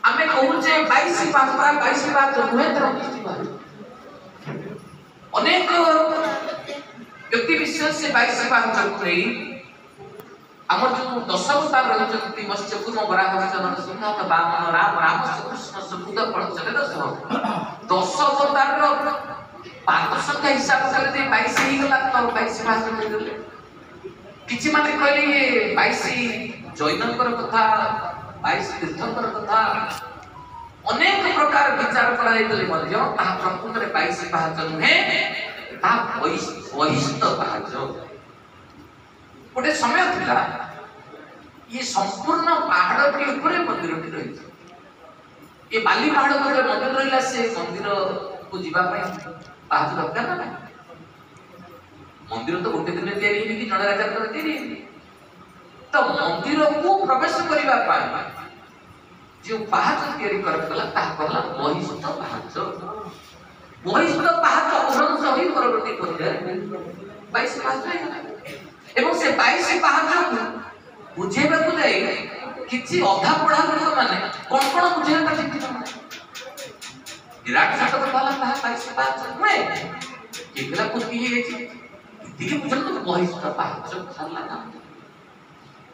आमे कहूचे 22 पाखरा 22 बात नुहे तर अनेक व्यक्ति विशेष से 22 पाख नहीं आमर जो 10 अवतार रहते मत्स्य कूर्म वराह नरसिंह वामन राम राम कृष्ण सबूत फल चले 10 अवतार रो पाद संख्या हिसाब से 22 ही गला तो 22 पाख नहीं देले किछि माने कहले ये 22 जैनकर कथा 22 तीर्थंकर कथा अनेक प्रकार विचार करा जायतले मध्य ताहा प्रकृत रे 22 पाहच नुहे ता वहिष्ठ पाहच गोटे समय थिला ये संपूर्ण पहाड़ के ऊपर मंदिर टी रही ये बाली पहाड़ पर मंदिर रहिला से मंदिर को जीवा पई पाहच दरकार ना मंदिर तो गोटे दिन तैयारी कि जण राजा कर तैयारी तो मंदिर को प्रवेश करिबा पाई जो पाहच तैयारी करतला ता कहला वहिष्ठ पाहच अभ्रंश होई परवर्ती करिया 22 पाहच एवं से 22 पाहच को बुझेबा को जाई किछि अधा पढ़ा लोक माने कोन बुझेबा ठीक विराट घाट तो कहला ता 22 पाहच में केकला को की गेछि इतिके बुझल तो वहिष्ठ पाहच छला ना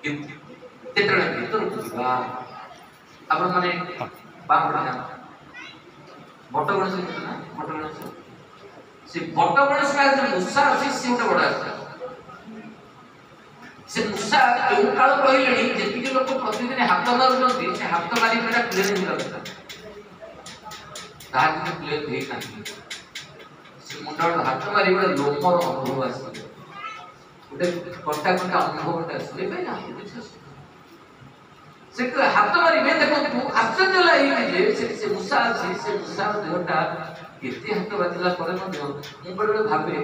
तेतरे भीतर बुझबा अपन माने बाप ना बट गणेश ना बट गणेश से बट गणेश का जो मुसा अछि से उठे बडा से मुसा जो काल रहिलेनी जेतिके लोक प्रतिदिन हाथ मारुଛନ୍ତି से हाथ मारी मेरा प्लेन हो लगता तार के प्लेन हे कानी से मुंडा हाथ मारी बडा लोमर अनुभव आसी उठे कट्टा कट्टा अनुभव आसी पे ना से हाथ मारी में देखो तू आश्चर्य लागी से मुसा देहटा केते हाथ बाजिला परे मध्य मु बडे भाबे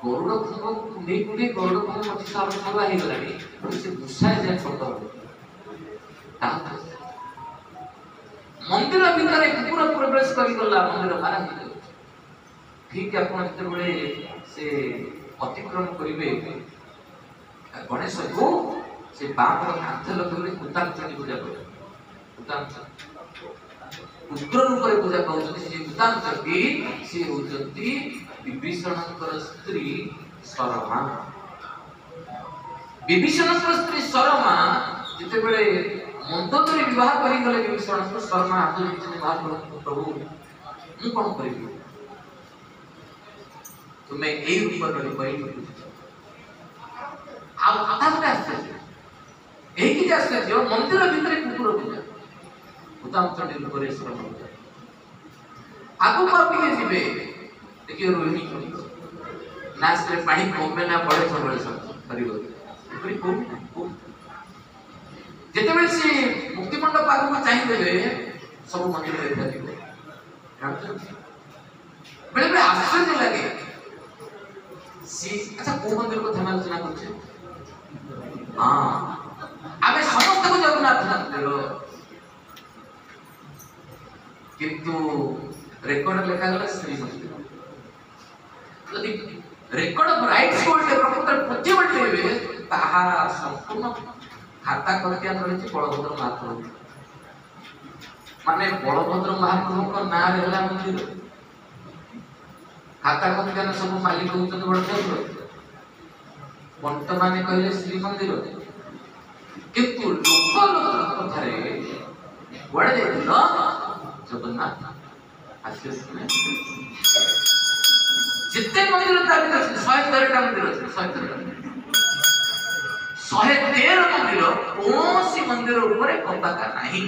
गरुड़ खुंग कुंडी कुंडी गरुड़ खुंग मछि साल छवा हे गलानी से मुसा जे छोट मंदिर भीतर पूरा प्रवेश करी गला मंदिर मारा ठीक अपन भीतर बळे से अतिक्रम करिवे गणेश को से बाप कांथ लगले कुतांचनी पूजा करे कुतांच उग्र रूप रे पूजा कहउछथि से कुतांचकी से होजती विभीषणकर स्त्री शरमा विभीषणकर स्त्री शरमा जते बेले मंदोदरी विवाह करी गले विभीषण को शर्मा हाथ में विवाह करू प्रभु मु कोन करिबी तुम्हें एई रूप रे पई आ कथा बता एक ही आश्चर्य मंदिर भीतर कुकुर पूजा भूतांचंडी रूपरे श्रम आगु पापिके जिबे देखिए रोहिणी नाच रे पानी कमे ना पड़े सबले सब करिवो एपरी कोन जेते बेले से मुक्ति मंडप आगु को चाहि देबे सब मंदिर देखा दिबे बेले बेले आश्चर्य लगे सी अच्छा को मंदिर को ध्यान आलोचना करछे हां आमे समस्त को जगन्नाथ मंदिर किंतु रेकॉर्ड लिखा गला श्री मंदिर यदि रेकॉर्ड ऑफ राइट्स कोल्टे प्रकृत पूज्य बटे ताहा संपूर्ण खाता करके रहिछि बलभद्र महाप्रभु माने बलभद्र महाप्रभु को नाम रहला मंदिर खाता करके सब मालिक होचन बलभद्र वर्तमान कहले श्री मंदिर किंतु लोक कथारे बड़े देखिल जगन्नाथ आश्चर्य जितने मंदिर ताकि 113 मंदिर 113 मंदिर कौन सी मंदिर ऊपर पताका नहीं